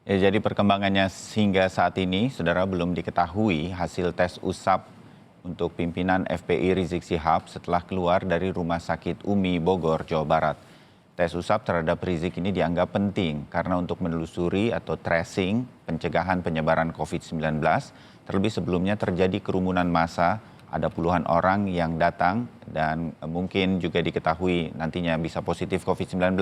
Ya, jadi perkembangannya hingga saat ini, saudara belum diketahui hasil tes usap untuk pimpinan FPI Rizik Sihab setelah keluar dari Rumah Sakit Umi Bogor, Jawa Barat. Tes usap terhadap Rizik ini dianggap penting karena untuk menelusuri atau tracing pencegahan penyebaran COVID-19, terlebih sebelumnya terjadi kerumunan massa, ada puluhan orang yang datang dan mungkin juga diketahui nantinya bisa positif COVID-19.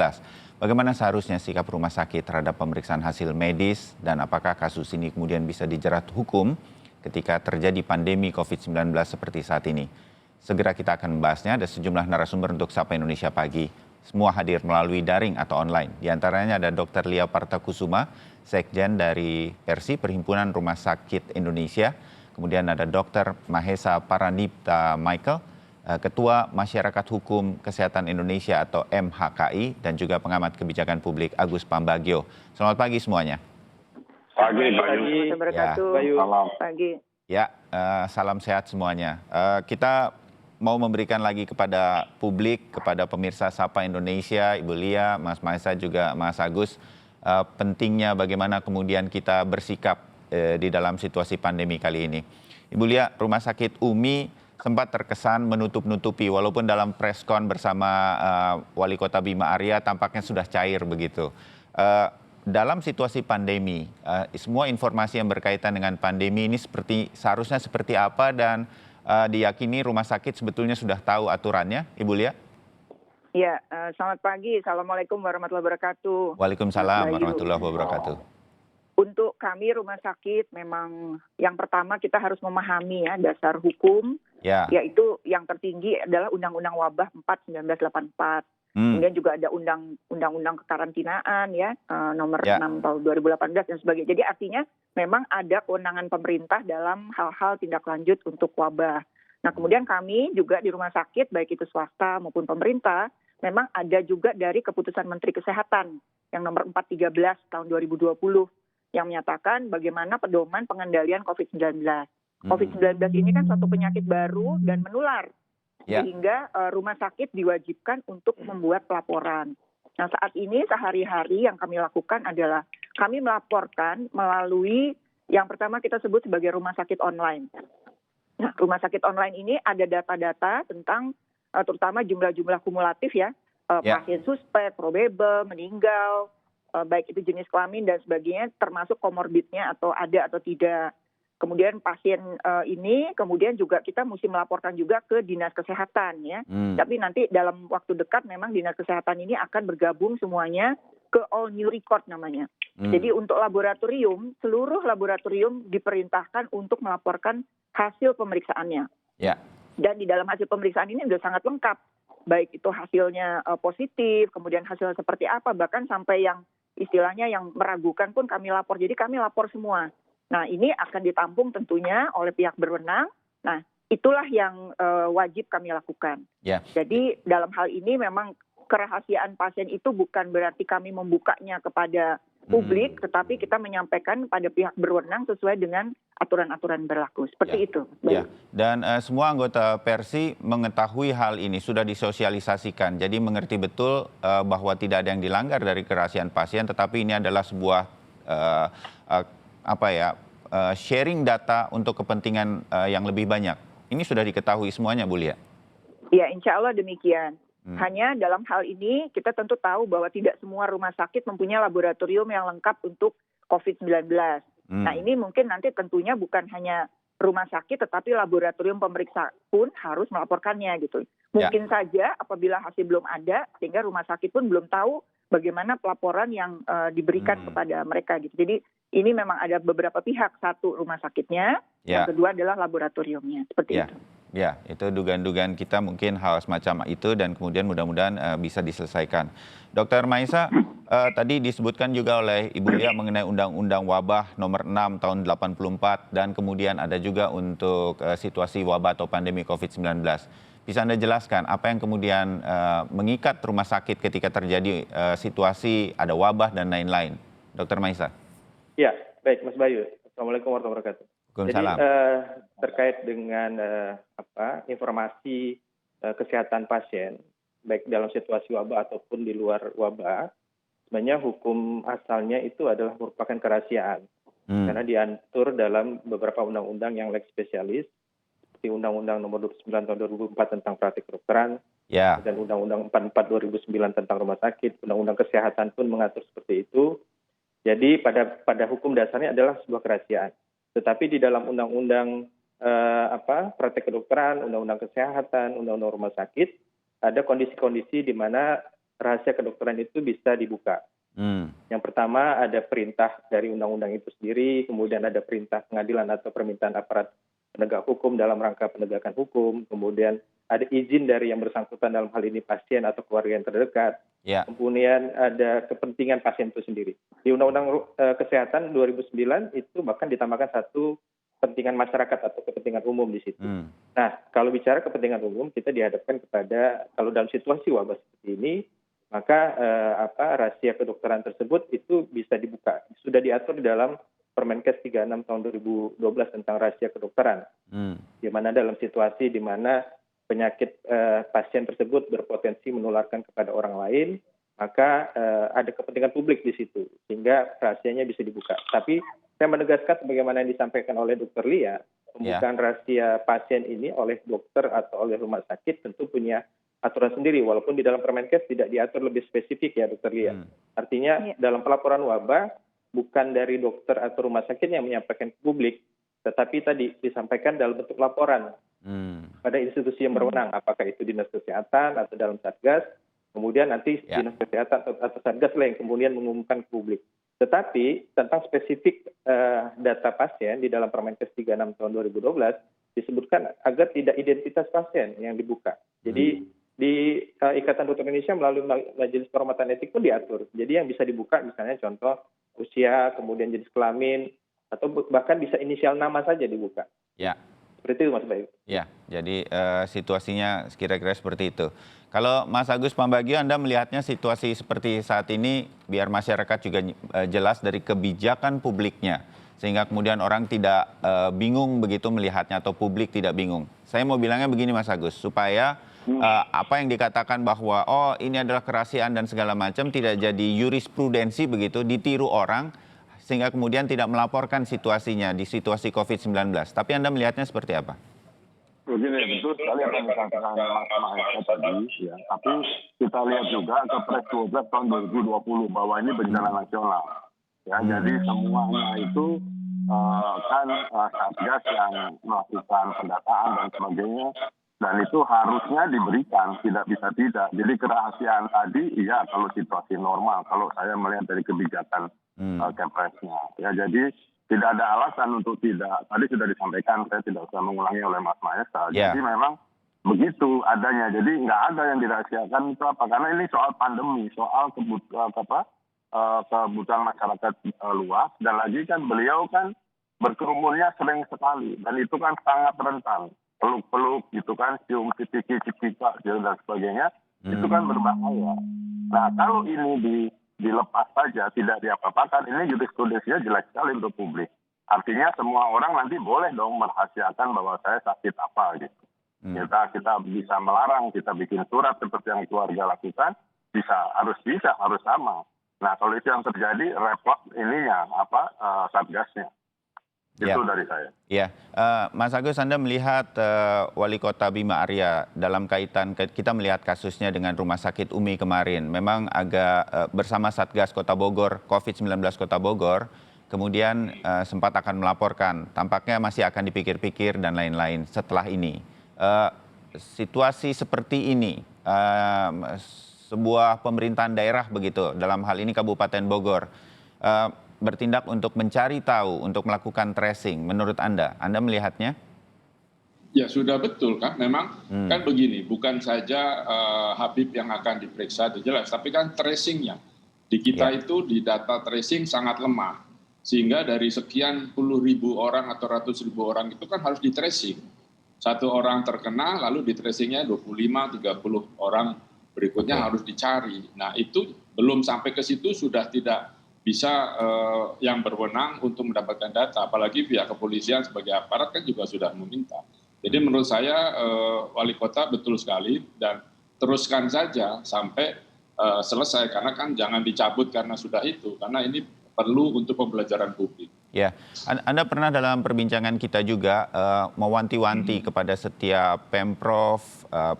Bagaimana seharusnya sikap rumah sakit terhadap pemeriksaan hasil medis dan apakah kasus ini kemudian bisa dijerat hukum ketika terjadi pandemi COVID-19 seperti saat ini? Segera kita akan membahasnya, ada sejumlah narasumber untuk Sapa Indonesia Pagi. Semua hadir melalui daring atau online. Di antaranya ada Dr. Lia Partakusuma, Sekjen dari Persi, Perhimpunan Rumah Sakit Indonesia. Kemudian ada Dr. Mahesa Paranipta Michael, Ketua Masyarakat Hukum Kesehatan Indonesia atau MHKI, dan juga pengamat kebijakan publik Agus Pambagio. Selamat pagi semuanya. Pagi. Ya, Salam. Pagi. Ya, salam sehat semuanya. Kita mau memberikan lagi kepada publik, kepada pemirsa Sapa Indonesia, Ibu Lia, Mas Mahesa, juga Mas Agus, pentingnya bagaimana kemudian kita bersikap di dalam situasi pandemi kali ini. Ibu Lia, Rumah Sakit Umi sempat terkesan menutup-nutupi, walaupun dalam preskon bersama Wali Kota Bima Arya tampaknya sudah cair begitu. Dalam situasi pandemi, semua informasi yang berkaitan dengan pandemi ini seharusnya seperti apa dan diyakini rumah sakit sebetulnya sudah tahu aturannya, Ibu Lia? Ya, selamat pagi. Assalamualaikum warahmatullahi wabarakatuh. Waalaikumsalam Bayu. warahmatullahi wabarakatuh. Untuk kami rumah sakit memang yang pertama kita harus memahami ya dasar hukum, yaitu yang tertinggi adalah Undang-Undang Wabah 4 1984. Kemudian juga ada undang-undang kekarantinaan ya nomor 6 tahun 2018 dan sebagainya. Jadi artinya memang ada kewenangan pemerintah dalam hal-hal tindak lanjut untuk wabah. Nah, kemudian kami juga di rumah sakit baik itu swasta maupun pemerintah memang ada juga dari keputusan Menteri Kesehatan yang nomor 413 tahun 2020 yang menyatakan bagaimana pedoman pengendalian COVID-19. COVID-19 ini kan suatu penyakit baru dan menular. Sehingga rumah sakit diwajibkan untuk membuat pelaporan. Nah, saat ini sehari-hari yang kami lakukan adalah kami melaporkan melalui yang pertama kita sebut sebagai rumah sakit online. Nah, rumah sakit online ini ada data-data tentang terutama jumlah-jumlah kumulatif ya, pasien suspek, probable, meninggal, baik itu jenis kelamin dan sebagainya, termasuk komorbidnya atau ada atau tidak. Kemudian pasien ini kemudian juga kita mesti melaporkan juga ke Dinas Kesehatan ya. Tapi nanti dalam waktu dekat memang Dinas Kesehatan ini akan bergabung semuanya ke All New Record namanya. Jadi untuk laboratorium, seluruh laboratorium diperintahkan untuk melaporkan hasil pemeriksaannya. Dan di dalam hasil pemeriksaan ini sudah sangat lengkap. Baik itu hasilnya positif, kemudian hasilnya seperti apa, bahkan sampai yang istilahnya yang meragukan pun kami lapor. Jadi kami lapor semua. Nah, ini akan ditampung tentunya oleh pihak berwenang. Nah, itulah yang wajib kami lakukan. Jadi dalam hal ini memang kerahasiaan pasien itu bukan berarti kami membukanya kepada publik, tetapi kita menyampaikan pada pihak berwenang sesuai dengan aturan-aturan berlaku. Seperti itu. Dan semua anggota Persi mengetahui hal ini, sudah disosialisasikan. Jadi mengerti betul bahwa tidak ada yang dilanggar dari kerahasiaan pasien, tetapi ini adalah sebuah sharing data untuk kepentingan yang lebih banyak. Ini sudah diketahui semuanya, Bu Lia? Ya, insya Allah demikian. Hanya dalam hal ini kita tentu tahu bahwa tidak semua rumah sakit mempunyai laboratorium yang lengkap untuk COVID-19. Nah, ini mungkin nanti tentunya bukan hanya rumah sakit, tetapi laboratorium pemeriksa pun harus melaporkannya gitu. Mungkin saja apabila hasil belum ada, sehingga rumah sakit pun belum tahu bagaimana pelaporan yang diberikan kepada mereka gitu. Jadi ini memang ada beberapa pihak, satu rumah sakitnya, yang kedua adalah laboratoriumnya, seperti itu. Ya, itu dugaan-dugaan kita mungkin hal semacam itu dan kemudian mudah-mudahan bisa diselesaikan. Dr. Mahesa, tadi disebutkan juga oleh Ibu Lia mengenai Undang-Undang Wabah nomor 6 tahun 84 dan kemudian ada juga untuk situasi wabah atau pandemi COVID-19. Bisa Anda jelaskan apa yang kemudian mengikat rumah sakit ketika terjadi situasi ada wabah dan lain-lain? Dr. Mahesa. Ya, baik Mas Bayu. Assalamualaikum warahmatullahi wabarakatuh. Jadi terkait dengan informasi kesehatan pasien, baik dalam situasi wabah ataupun di luar wabah, sebenarnya hukum asalnya itu adalah merupakan kerahasiaan. Karena diatur dalam beberapa undang-undang yang leg spesialis, seperti Undang-Undang Nomor 29 Tahun 2004 tentang praktik kedokteran, dan Undang-Undang 44 2009 tentang rumah sakit, Undang-Undang Kesehatan pun mengatur seperti itu. Jadi pada hukum dasarnya adalah sebuah kerahasiaan. Tetapi di dalam Undang-Undang praktik kedokteran, Undang-Undang Kesehatan, Undang-Undang Rumah Sakit, ada kondisi-kondisi di mana rahasia kedokteran itu bisa dibuka. Yang pertama ada perintah dari undang-undang itu sendiri, kemudian ada perintah pengadilan atau permintaan aparat penegak hukum dalam rangka penegakan hukum, kemudian ada izin dari yang bersangkutan dalam hal ini pasien atau keluarga yang terdekat, kemudian ada kepentingan pasien itu sendiri. Di Undang-Undang Kesehatan 2009 itu bahkan ditambahkan satu kepentingan masyarakat atau kepentingan umum di situ. Nah, kalau bicara kepentingan umum, kita dihadapkan kepada, kalau dalam situasi wabah seperti ini, maka rahasia kedokteran tersebut itu bisa dibuka. Sudah diatur di dalam Permenkes 36 tahun 2012 tentang rahasia kedokteran. Di mana dalam situasi di mana penyakit pasien tersebut berpotensi menularkan kepada orang lain, maka ada kepentingan publik di situ, sehingga rahasianya bisa dibuka. Tapi saya menegaskan sebagaimana yang disampaikan oleh Dr. Lia, pembukaan rahasia pasien ini oleh dokter atau oleh rumah sakit tentu punya aturan sendiri, walaupun di dalam Permenkes tidak diatur lebih spesifik ya Dr. Lia. Artinya dalam pelaporan wabah bukan dari dokter atau rumah sakit yang menyampaikan ke publik, tetapi tadi disampaikan dalam bentuk laporan pada institusi yang berwenang, apakah itu Dinas Kesehatan atau dalam Satgas, kemudian nanti Dinas Kesehatan atau Satgas lah yang kemudian mengumumkan ke publik. Tetapi tentang spesifik data pasien di dalam Permenkes 36 tahun 2012 disebutkan agar tidak identitas pasien yang dibuka. Jadi di Ikatan Dokter Indonesia melalui Majelis Kehormatan Etik pun diatur. Jadi yang bisa dibuka misalnya contoh usia, kemudian jenis kelamin, atau bahkan bisa inisial nama saja dibuka. Seperti itu Mas Bayu. Jadi situasinya kira-kira seperti itu. Kalau Mas Agus Pambagio, Anda melihatnya situasi seperti saat ini biar masyarakat juga jelas dari kebijakan publiknya, sehingga kemudian orang tidak bingung begitu melihatnya atau publik tidak bingung. Saya mau bilangnya begini Mas Agus, supaya apa yang dikatakan bahwa ini adalah kerahasiaan dan segala macam tidak jadi jurisprudensi begitu, ditiru orang, sehingga kemudian tidak melaporkan situasinya di situasi COVID-19. Tapi Anda melihatnya seperti apa? Begini, betul sekali apa yang dikatakan Mas Mahesa tadi, ya. Tapi kita lihat juga Kepres 12 tahun 2020 bahwa ini bencana nasional. Ya, jadi semuanya itu kan Satgas yang melakukan pendataan dan sebagainya, dan itu harusnya diberikan, tidak bisa tidak. Jadi kerahasiaan tadi, iya kalau situasi normal, kalau saya melihat dari kebijakan Kepresnya. Ya, jadi tidak ada alasan untuk tidak. Tadi sudah disampaikan, saya tidak usah mengulangi oleh Mas Mahesa. Jadi memang begitu adanya. Jadi nggak ada yang dirahasiakan itu apa? Karena ini soal pandemi, soal kebutuhan masyarakat luas. Dan lagi kan beliau kan berkerumunnya sering sekali. Dan itu kan sangat rentan. Peluk-peluk gitu kan, cium cipika, dan sebagainya. Itu kan berbahaya. Nah kalau ini dilepas saja, tidak diapa-apakan, ini jurisprudensinya jelek sekali untuk publik. Artinya semua orang nanti boleh dong merahasiakan bahwa saya sakit apa gitu. Kita bisa melarang, kita bikin surat seperti yang keluarga lakukan, harus sama. Nah kalau itu yang terjadi, repot ininya Satgasnya. Itu dari saya. Mas Agus, Anda melihat Wali Kota Bima Arya dalam kaitan kita melihat kasusnya dengan Rumah Sakit Umi kemarin, memang agak bersama Satgas Kota Bogor, COVID-19 Kota Bogor, kemudian sempat akan melaporkan, tampaknya masih akan dipikir-pikir dan lain-lain setelah ini. Situasi seperti ini, sebuah pemerintahan daerah begitu, dalam hal ini Kabupaten Bogor, bertindak untuk mencari tahu, untuk melakukan tracing. Menurut Anda melihatnya? Ya sudah betul kan, memang kan begini, bukan saja Habib yang akan diperiksa itu jelas, tapi kan tracingnya. Di kita itu di data tracing sangat lemah, sehingga dari sekian puluh ribu orang atau ratus ribu orang itu kan harus di tracing. Satu orang terkena, lalu di tracingnya 25-30 orang berikutnya harus dicari. Nah itu belum sampai ke situ sudah tidak bisa yang berwenang untuk mendapatkan data, apalagi pihak kepolisian sebagai aparat kan juga sudah meminta. Jadi menurut saya Wali Kota betul sekali dan teruskan saja sampai selesai, karena kan jangan dicabut karena sudah itu, karena ini perlu untuk pembelajaran publik. Ya, Anda pernah dalam perbincangan kita juga mewanti-wanti kepada setiap Pemprov,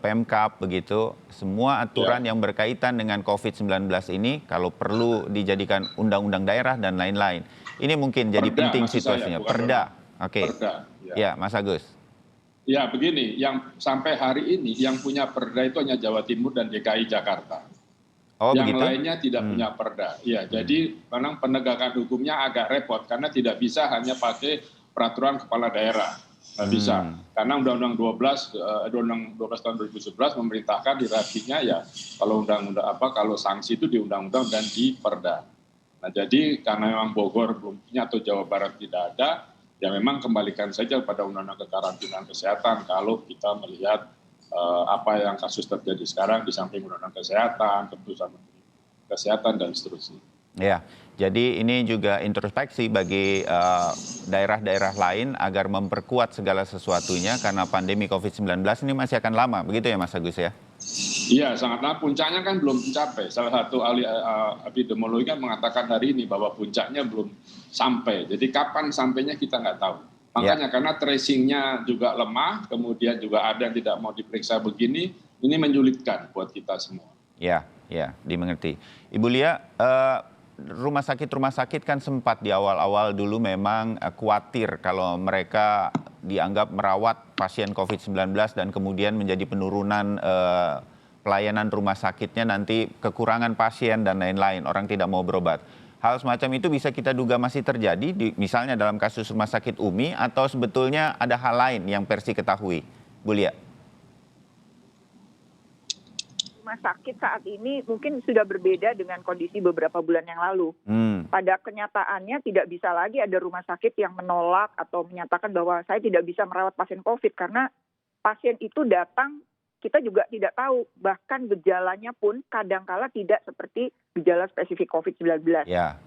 Pemkab begitu, semua aturan yang berkaitan dengan COVID-19 ini kalau perlu dijadikan undang-undang daerah dan lain-lain. Ini mungkin jadi Perda, penting situasinya. Perda, oke. Perda, ya, Mas Agus. Ya, begini, yang sampai hari ini yang punya perda itu hanya Jawa Timur dan DKI Jakarta. Oh, yang begitu? lainnya tidak punya perda. Ya, jadi memang penegakan hukumnya agak repot karena tidak bisa hanya pakai peraturan kepala daerah. Nggak bisa. Karena Undang-Undang 12 tahun 2011 memerintahkan hierarkinya ya kalau kalau sanksi itu di undang-undang dan di perda. Nah, jadi karena memang Bogor belum punya atau Jawa Barat tidak ada, ya memang kembalikan saja pada Undang-Undang Kekarantinaan Kesehatan kalau kita melihat apa yang kasus terjadi sekarang di samping Undang-Undang Kesehatan, keputusan Menteri Kesehatan dan seterusnya. Ya, jadi ini juga introspeksi bagi daerah-daerah lain agar memperkuat segala sesuatunya karena pandemi COVID-19 ini masih akan lama, begitu ya Mas Agus ya? Iya, sangat lama. Puncaknya kan belum mencapai. Salah satu ahli epidemiologi kan mengatakan hari ini bahwa puncaknya belum sampai. Jadi kapan sampainya kita nggak tahu. Makanya karena tracingnya juga lemah, kemudian juga ada yang tidak mau diperiksa begini, ini menyulitkan buat kita semua. Ya, dimengerti. Ibu Lia, rumah sakit kan sempat di awal-awal dulu memang khawatir kalau mereka dianggap merawat pasien COVID-19 dan kemudian menjadi penurunan pelayanan rumah sakitnya nanti kekurangan pasien dan lain-lain, orang tidak mau berobat. Hal semacam itu bisa kita duga masih terjadi, misalnya dalam kasus Rumah Sakit UMI, atau sebetulnya ada hal lain yang Persi ketahui, Bu Lia? Rumah sakit saat ini mungkin sudah berbeda dengan kondisi beberapa bulan yang lalu. Pada kenyataannya tidak bisa lagi ada rumah sakit yang menolak atau menyatakan bahwa saya tidak bisa merawat pasien COVID, karena pasien itu datang, kita juga tidak tahu, bahkan gejalanya pun kadangkala tidak seperti gejala spesifik COVID-19.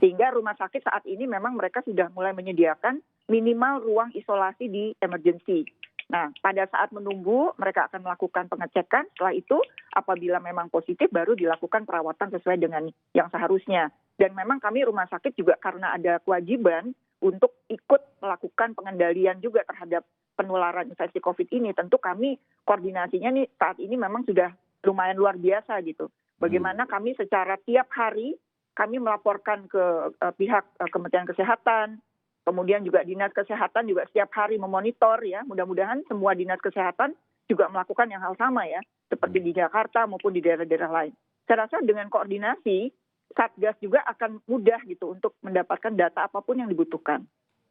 Sehingga rumah sakit saat ini memang mereka sudah mulai menyediakan minimal ruang isolasi di emergency. Nah, pada saat menunggu, mereka akan melakukan pengecekan. Setelah itu, apabila memang positif, baru dilakukan perawatan sesuai dengan yang seharusnya. Dan memang kami rumah sakit juga karena ada kewajiban untuk ikut melakukan pengendalian juga terhadap penularan infeksi COVID ini. Tentu kami koordinasinya nih saat ini memang sudah lumayan luar biasa gitu. Bagaimana kami secara tiap hari kami melaporkan ke pihak Kementerian Kesehatan, kemudian juga Dinas Kesehatan juga setiap hari memonitor ya. Mudah-mudahan semua Dinas Kesehatan juga melakukan yang hal sama ya, seperti di Jakarta maupun di daerah-daerah lain. Saya rasa dengan koordinasi, Satgas juga akan mudah gitu untuk mendapatkan data apapun yang dibutuhkan.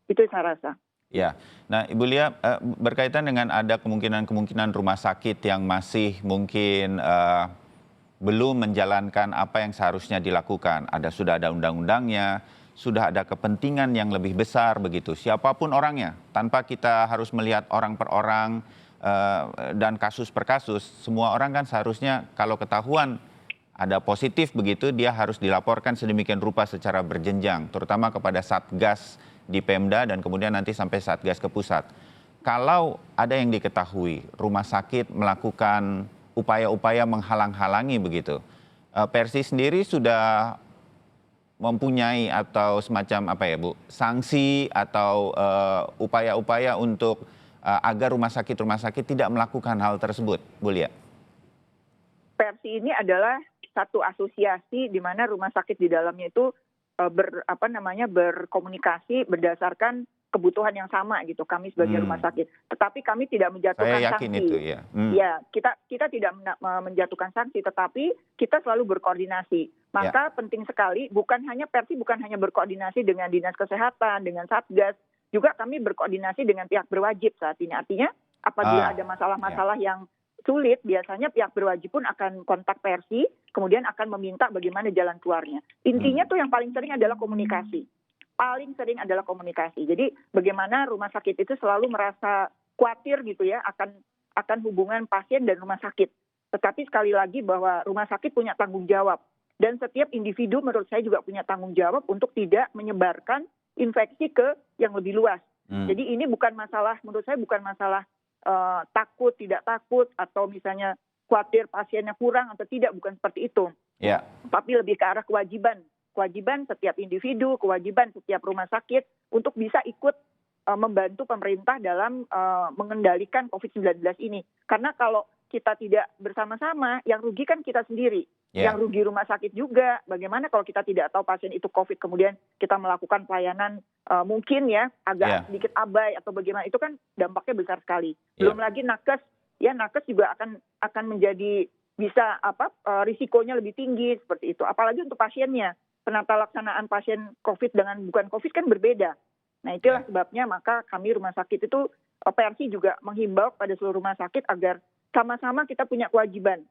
Itu saya rasa. Ya, nah Ibu Lia, berkaitan dengan ada kemungkinan rumah sakit yang masih mungkin belum menjalankan apa yang seharusnya dilakukan. Sudah ada undang-undangnya, sudah ada kepentingan yang lebih besar begitu. Siapapun orangnya, tanpa kita harus melihat orang per orang dan kasus per kasus. Semua orang kan seharusnya kalau ketahuan ada positif begitu, dia harus dilaporkan sedemikian rupa secara berjenjang, terutama kepada Satgas di Pemda dan kemudian nanti sampai Satgas ke pusat. Kalau ada yang diketahui, rumah sakit melakukan upaya-upaya menghalang-halangi begitu, Persi sendiri sudah mempunyai atau semacam apa ya Bu, sanksi atau upaya-upaya untuk agar rumah sakit tidak melakukan hal tersebut, Bu Lia? Persi ini adalah satu asosiasi di mana rumah sakit di dalamnya itu berkomunikasi berdasarkan kebutuhan yang sama gitu. Kami sebagai rumah sakit, tetapi kami tidak menjatuhkan Saya yakin sanksi. Itu ya. Ya, kita tidak menjatuhkan sanksi, tetapi kita selalu berkoordinasi. Maka penting sekali, Persi bukan hanya berkoordinasi dengan Dinas Kesehatan, dengan Satgas, juga kami berkoordinasi dengan pihak berwajib saat ini. Artinya apabila ada masalah-masalah yang sulit, biasanya pihak berwajib pun akan kontak Persi, kemudian akan meminta bagaimana jalan keluarnya. Intinya tuh yang paling sering adalah komunikasi. Jadi bagaimana rumah sakit itu selalu merasa khawatir gitu ya akan hubungan pasien dan rumah sakit. Tetapi sekali lagi bahwa rumah sakit punya tanggung jawab. Dan setiap individu menurut saya juga punya tanggung jawab untuk tidak menyebarkan infeksi ke yang lebih luas. Jadi ini menurut saya bukan masalah takut, tidak takut, atau misalnya khawatir pasiennya kurang atau tidak, bukan seperti itu. Ya. Tapi lebih ke arah kewajiban setiap individu, kewajiban setiap rumah sakit untuk bisa ikut membantu pemerintah dalam mengendalikan COVID-19 ini. Karena kalau kita tidak bersama-sama, yang rugi kan kita sendiri. Yang rugi rumah sakit juga. Bagaimana kalau kita tidak tahu pasien itu COVID, kemudian kita melakukan pelayanan mungkin ya agak sedikit abai atau bagaimana, itu kan dampaknya besar sekali. Belum lagi nakes, nakes juga akan menjadi bisa risikonya lebih tinggi seperti itu. Apalagi untuk pasiennya, penata laksanaan pasien COVID dengan bukan COVID kan berbeda. Nah itulah sebabnya maka kami rumah sakit itu, PRC juga menghimbau pada seluruh rumah sakit agar sama-sama kita punya kewajiban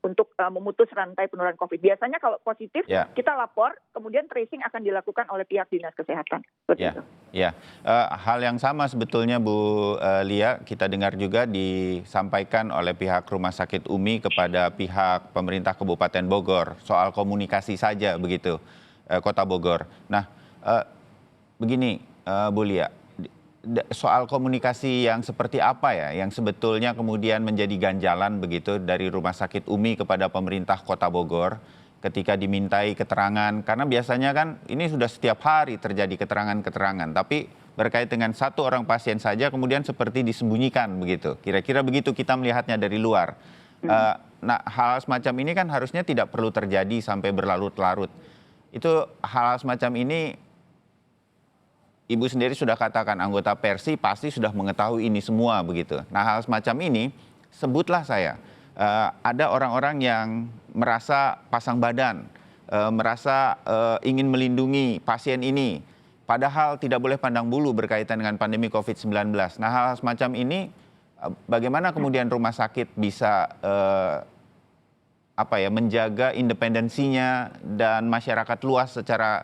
untuk memutus rantai penularan COVID. Biasanya kalau positif kita lapor, kemudian tracing akan dilakukan oleh pihak dinas kesehatan. Seperti itu. Hal yang sama sebetulnya Bu Lia, kita dengar juga disampaikan oleh pihak Rumah Sakit UMI kepada pihak pemerintah Kabupaten Bogor soal komunikasi saja begitu, Kota Bogor. Nah, begini Bu Lia, soal komunikasi yang seperti apa ya yang sebetulnya kemudian menjadi ganjalan begitu dari Rumah Sakit UMI kepada pemerintah Kota Bogor ketika dimintai keterangan, karena biasanya kan ini sudah setiap hari terjadi keterangan-keterangan, tapi berkait dengan satu orang pasien saja kemudian seperti disembunyikan begitu. Kira-kira begitu kita melihatnya dari luar. Nah, hal semacam ini kan harusnya tidak perlu terjadi sampai berlarut-larut. Itu hal semacam ini, Ibu sendiri sudah katakan anggota Persi pasti sudah mengetahui ini semua begitu. Nah, hal semacam ini, sebutlah saya, ada orang-orang yang merasa pasang badan, merasa ingin melindungi pasien ini, padahal tidak boleh pandang bulu berkaitan dengan pandemi COVID-19. Nah, hal semacam ini, bagaimana kemudian rumah sakit bisa menjaga independensinya dan masyarakat luas secara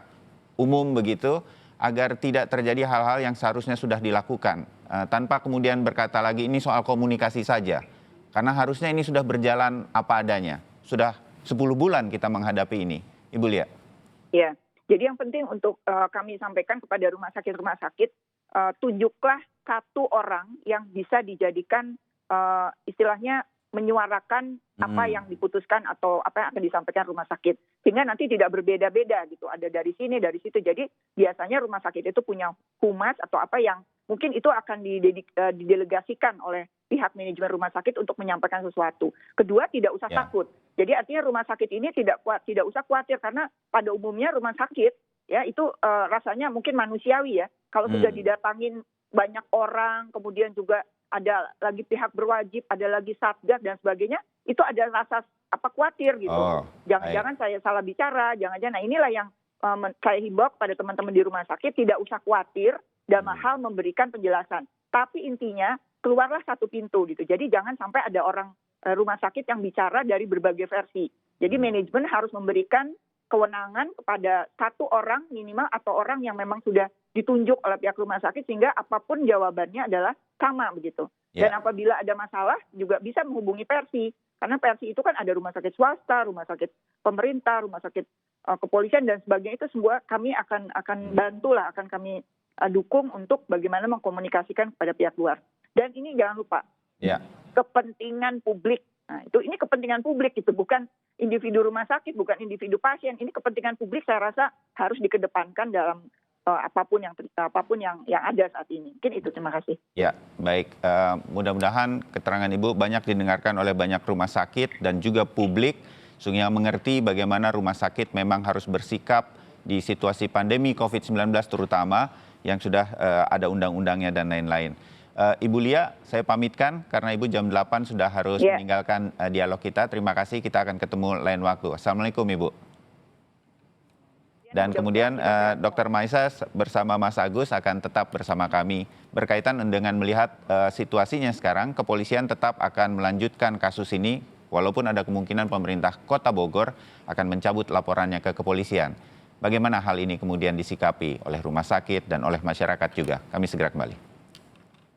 umum begitu, agar tidak terjadi hal-hal yang seharusnya sudah dilakukan, tanpa kemudian berkata lagi ini soal komunikasi saja. Karena harusnya ini sudah berjalan apa adanya. Sudah 10 bulan kita menghadapi ini. Ibu Lia. Ya, jadi yang penting untuk kami sampaikan kepada rumah sakit, tunjuklah satu orang yang bisa dijadikan istilahnya menyuarakan apa yang diputuskan atau apa yang akan disampaikan rumah sakit. Sehingga nanti tidak berbeda-beda gitu. Ada dari sini, dari situ. Jadi biasanya rumah sakit itu punya humas atau apa yang mungkin itu akan didelegasikan oleh pihak manajemen rumah sakit untuk menyampaikan sesuatu. Kedua, tidak usah takut. Jadi artinya rumah sakit ini tidak usah khawatir, karena pada umumnya rumah sakit ya itu rasanya mungkin manusiawi ya. Kalau sudah didatangin banyak orang, kemudian juga ada lagi pihak berwajib, ada lagi satgas dan sebagainya, itu ada rasa khawatir gitu. Jangan-jangan saya salah bicara, jangan-jangan. Nah inilah yang saya himbau pada teman-teman di rumah sakit, tidak usah khawatir dalam hal memberikan penjelasan. Tapi intinya keluarlah satu pintu gitu. Jadi jangan sampai ada orang rumah sakit yang bicara dari berbagai versi. Jadi manajemen harus memberikan kewenangan kepada satu orang minimal atau orang yang memang sudah ditunjuk oleh pihak rumah sakit, sehingga apapun jawabannya adalah sama begitu. Dan apabila ada masalah juga bisa menghubungi Persi, karena Persi itu kan ada rumah sakit swasta, rumah sakit pemerintah, rumah sakit kepolisian dan sebagainya, itu semua kami akan bantulah, akan kami dukung untuk bagaimana mengkomunikasikan kepada pihak luar. Dan ini jangan lupa kepentingan publik. Nah, ini kepentingan publik itu, bukan individu rumah sakit, bukan individu pasien. Ini kepentingan publik, saya rasa harus dikedepankan dalam apapun yang ada saat ini. Mungkin itu, terima kasih. Ya, baik. Mudah-mudahan keterangan Ibu banyak didengarkan oleh banyak rumah sakit dan juga publik, sehingga mengerti bagaimana rumah sakit memang harus bersikap di situasi pandemi COVID-19 terutama, yang sudah ada undang-undangnya dan lain-lain. Ibu Lia, saya pamitkan karena Ibu jam 8 sudah harus meninggalkan dialog kita. Terima kasih, kita akan ketemu lain waktu. Assalamualaikum Ibu. Dan kemudian Dr. Maisa bersama Mas Agus akan tetap bersama kami. Berkaitan dengan melihat situasinya sekarang, kepolisian tetap akan melanjutkan kasus ini, walaupun ada kemungkinan pemerintah Kota Bogor akan mencabut laporannya ke kepolisian. Bagaimana hal ini kemudian disikapi oleh rumah sakit dan oleh masyarakat juga? Kami segera kembali.